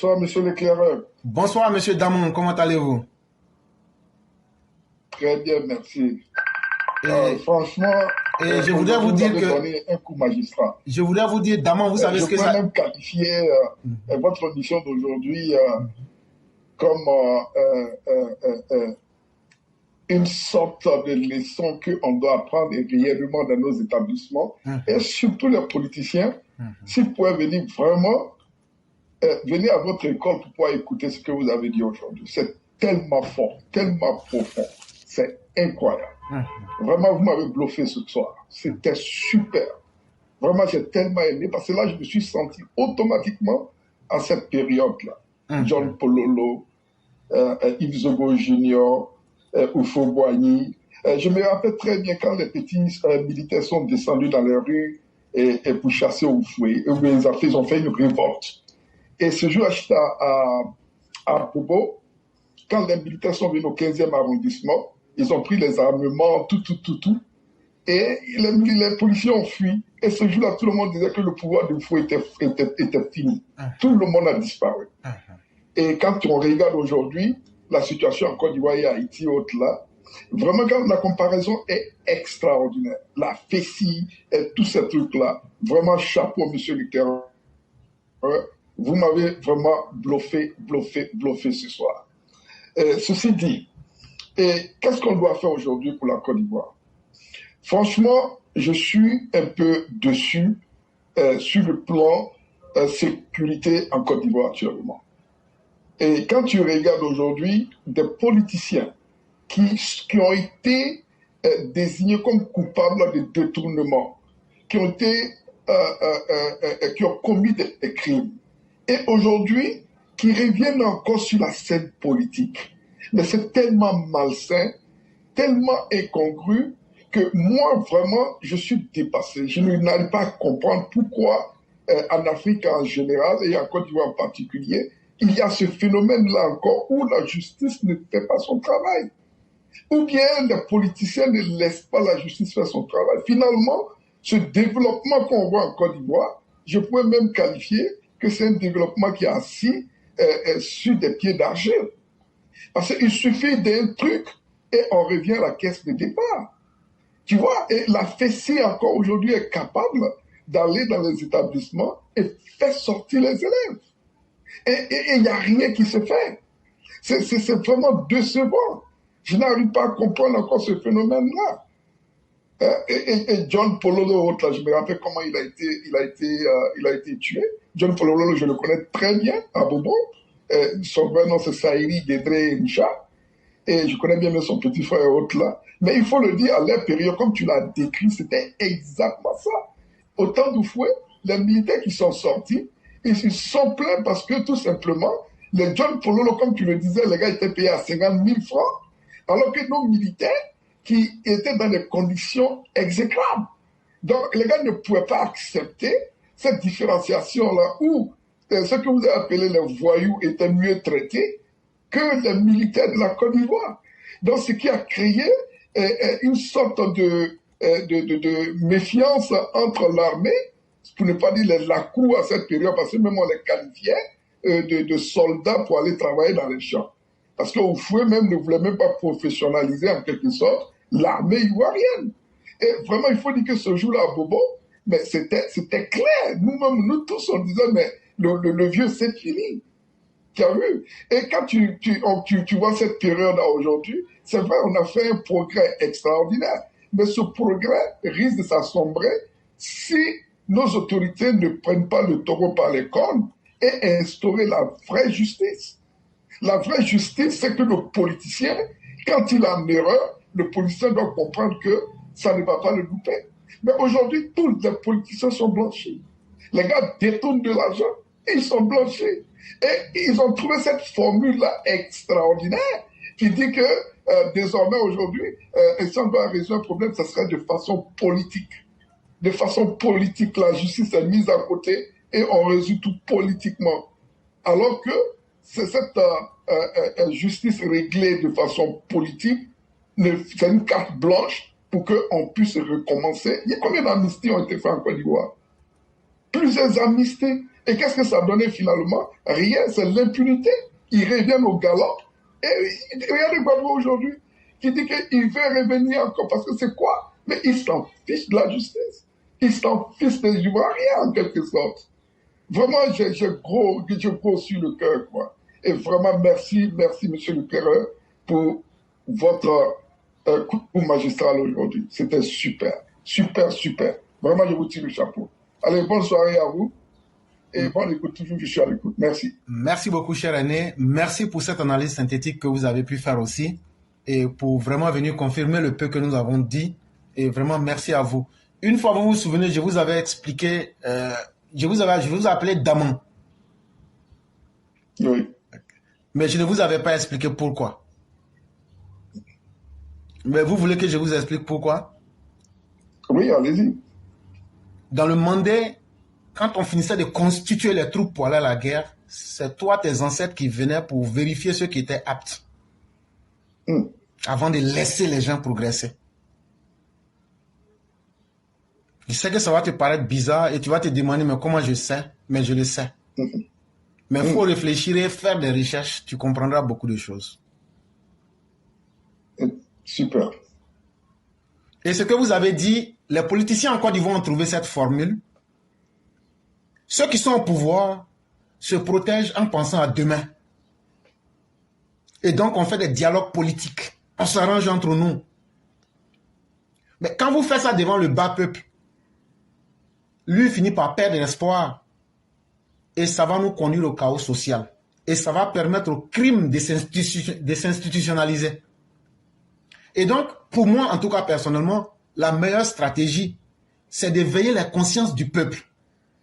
Bonsoir, monsieur l'éclaireur. Bonsoir, monsieur Damon, comment allez-vous? Très bien, merci. Et, Franchement, et je voudrais vous dire que... donné un coup magistral. Je voudrais vous dire, Damon, vous savez ce que ça... Je pourrais même qualifier votre audition d'aujourd'hui comme une sorte de leçon qu'on doit apprendre réellement dans nos établissements. Et surtout les politiciens, s'ils pouvaient venir vraiment, venir à votre école pour pouvoir écouter ce que vous avez dit aujourd'hui. C'est tellement fort, tellement profond. C'est incroyable. Vraiment, vous m'avez bluffé ce soir. C'était super. Vraiment, j'ai tellement aimé parce que là, je me suis senti automatiquement à cette période-là. John Pololo, Yves Zogo Jr., Oufo Boigny. Je me rappelle très bien quand les petits militaires sont descendus dans les rues et pour chasser Oufoué. Ils ont fait une révolte. Et ce jour, j'étais à Bobo. Quand les militaires sont venus au 15e arrondissement, ils ont pris les armements, tout. Et les policiers ont fui. Et ce jour-là, tout le monde disait que le pouvoir de Oufoué était fini. Tout le monde a disparu. Et quand on regarde aujourd'hui la situation en Côte d'Ivoire et à Haïti, là, vraiment, quand la comparaison est extraordinaire. La FECI et tous ces trucs-là, vraiment chapeau, monsieur Lucas. Vous m'avez vraiment bluffé ce soir. Ceci dit, qu'est-ce qu'on doit faire aujourd'hui pour la Côte d'Ivoire? Franchement, je suis un peu dessus sur le plan sécurité en Côte d'Ivoire actuellement. Et quand tu regardes aujourd'hui des politiciens qui ont été désignés comme coupables de détournement, qui ont commis des crimes, et aujourd'hui, qui reviennent encore sur la scène politique. Mais c'est tellement malsain, tellement incongru, que moi, vraiment, je suis dépassé. Je n'arrive pas à comprendre pourquoi, en Afrique en général, et en Côte d'Ivoire en particulier, il y a ce phénomène-là encore où la justice ne fait pas son travail. Ou bien les politiciens ne laissent pas la justice faire son travail. Finalement, ce développement qu'on voit en Côte d'Ivoire, je pourrais même qualifier que c'est un développement qui est assis sur des pieds d'argile. Parce qu'il suffit d'un truc et on revient à la caisse de départ. Tu vois, et la FECI encore aujourd'hui est capable d'aller dans les établissements et faire sortir les élèves. Et il n'y a rien qui se fait. C'est vraiment décevant. Je n'arrive pas à comprendre encore ce phénomène-là. Et John Pololo, là, je me rappelle comment il a été tué. John Pololo, je le connais très bien à Bobo. Son vrai nom, c'est Saïri Guédré Ncha. Et je connais bien son petit frère là. Mais il faut le dire, à leur période, comme tu l'as décrit, c'était exactement ça. Au temps d'Oufoué, les militaires qui sont sortis, ils se sont plaints parce que tout simplement, les John Pololo, comme tu le disais, les gars étaient payés à 50 000 francs, alors que nos militaires, qui étaient dans des conditions exécrables. Donc, les gars ne pouvaient pas accepter cette différenciation-là où ce que vous avez appelé les voyous étaient mieux traités que les militaires de la Côte d'Ivoire. Donc, ce qui a créé une sorte de méfiance entre l'armée, pour ne pas dire les lacous à cette période, parce que même on les qualifiait de soldats pour aller travailler dans les champs. Parce qu'Oufoué même ne voulait même pas professionnaliser en quelque sorte l'armée ivoirienne. Et vraiment, il faut dire que ce jour-là à Bobo, mais c'était clair. Nous-mêmes, nous tous, on disait, mais le vieux, c'est fini. Tu as vu? Et quand tu vois cette période-là aujourd'hui, c'est vrai, on a fait un progrès extraordinaire. Mais ce progrès risque de s'assombrer si nos autorités ne prennent pas le taureau par les cornes et instaurer la vraie justice. La vraie justice, c'est que le politicien, quand il a une erreur, le politicien doit comprendre que ça ne va pas le louper. Mais aujourd'hui, tous les politiciens sont blanchis. Les gars détournent de l'argent et ils sont blanchis. Et ils ont trouvé cette formule-là extraordinaire qui dit que désormais, aujourd'hui, si on doit résoudre un problème, ça serait de façon politique. De façon politique, la justice est mise à côté et on résout tout politiquement. Alors que c'est cette justice réglée de façon politique, c'est une carte blanche pour qu'on puisse recommencer. Il y a combien d'amnisties ont été faites en Côte d'Ivoire? Plusieurs amnisties. Et qu'est-ce que ça a donné finalement? Rien, c'est l'impunité. Ils reviennent au galop. Et regardez Gbagbo aujourd'hui, qui dit qu'il veut revenir encore, parce que c'est quoi? Mais il s'en fiche de la justice. Il s'en fiche des Ivoiriens, en quelque sorte. Vraiment, j'ai gros sur le cœur, quoi. Et vraiment, merci, monsieur le Perreur, pour votre coup magistral aujourd'hui. C'était super. Vraiment, je vous tire le chapeau. Allez, bonne soirée à vous. Et bonne écoute, toujours, je suis à l'écoute. Merci. Merci beaucoup, cher René. Merci pour cette analyse synthétique que vous avez pu faire aussi. Et pour vraiment venir confirmer le peu que nous avons dit. Et vraiment, merci à vous. Une fois, vous vous souvenez, je vous avais expliqué, je vous appelé Damon. Oui. Mais je ne vous avais pas expliqué pourquoi. Mais vous voulez que je vous explique pourquoi? Oui, allez-y. Dans le Mandé, quand on finissait de constituer les troupes pour aller à la guerre, c'est toi, tes ancêtres qui venaient pour vérifier ceux qui étaient aptes. Avant de laisser les gens progresser. Je sais que ça va te paraître bizarre et tu vas te demander mais comment je sais? Mais je le sais. Mais il faut réfléchir et faire des recherches, tu comprendras beaucoup de choses. Super. Et ce que vous avez dit, les politiciens en Côte d'Ivoire ont trouvé cette formule. Ceux qui sont au pouvoir se protègent en pensant à demain. Et donc on fait des dialogues politiques. On s'arrange entre nous. Mais quand vous faites ça devant le bas peuple, lui finit par perdre l'espoir. Et ça va nous conduire au chaos social. Et ça va permettre au crime de s'institutionnaliser. Et donc, pour moi, en tout cas personnellement, la meilleure stratégie, c'est d'éveiller la conscience du peuple.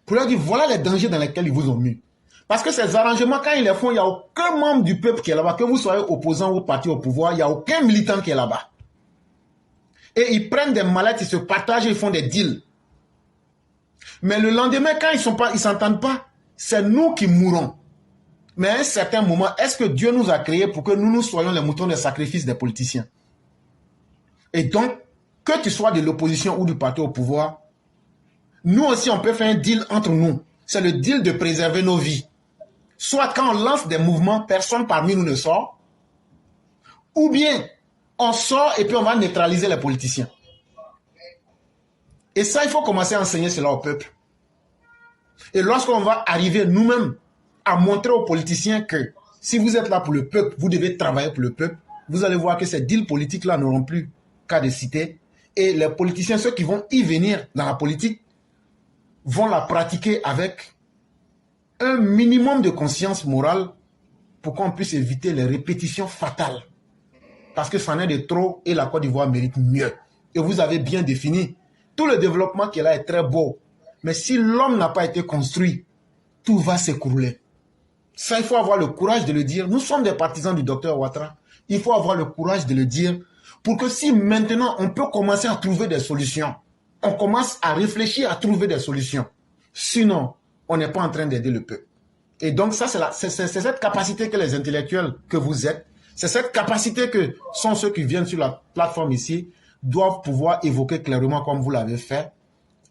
Pour leur dire, voilà les dangers dans lesquels ils vous ont mis. Parce que ces arrangements, quand ils les font, il n'y a aucun membre du peuple qui est là-bas. Que vous soyez opposant ou parti au pouvoir, il n'y a aucun militant qui est là-bas. Et ils prennent des mallettes, ils se partagent, ils font des deals. Mais le lendemain, quand ils ne s'entendent pas, c'est nous qui mourrons. Mais à un certain moment, est-ce que Dieu nous a créés pour que nous soyons les moutons de sacrifice des politiciens? Et donc, que tu sois de l'opposition ou du parti au pouvoir, nous aussi, on peut faire un deal entre nous. C'est le deal de préserver nos vies. Soit quand on lance des mouvements, personne parmi nous ne sort. Ou bien, on sort et puis on va neutraliser les politiciens. Et ça, il faut commencer à enseigner cela au peuple. Et lorsqu'on va arriver nous-mêmes à montrer aux politiciens que si vous êtes là pour le peuple, vous devez travailler pour le peuple, vous allez voir que ces deals politiques-là n'auront plus qu'à de citer. Et les politiciens, ceux qui vont y venir dans la politique, vont la pratiquer avec un minimum de conscience morale pour qu'on puisse éviter les répétitions fatales. Parce que ça en est de trop et la Côte d'Ivoire mérite mieux. Et vous avez bien défini. Tout le développement qui est là est très beau. Mais si l'homme n'a pas été construit, tout va s'écrouler. Ça, il faut avoir le courage de le dire. Nous sommes des partisans du docteur Ouattara. Il faut avoir le courage de le dire pour que si maintenant on peut commencer à trouver des solutions, on commence à réfléchir à trouver des solutions. Sinon, on n'est pas en train d'aider le peuple. Et donc ça, c'est cette capacité que les intellectuels que vous êtes, c'est cette capacité que sont ceux qui viennent sur la plateforme ici, doivent pouvoir évoquer clairement comme vous l'avez fait,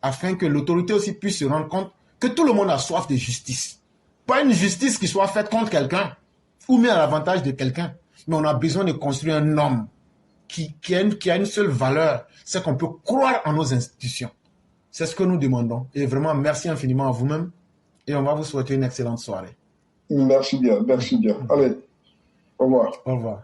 afin que l'autorité aussi puisse se rendre compte que tout le monde a soif de justice. Pas une justice qui soit faite contre quelqu'un, ou même à l'avantage de quelqu'un, mais on a besoin de construire un homme qui a une seule valeur, c'est qu'on peut croire en nos institutions. C'est ce que nous demandons. Et vraiment, merci infiniment à vous-même. Et on va vous souhaiter une excellente soirée. Merci bien. Allez, au revoir. Au revoir.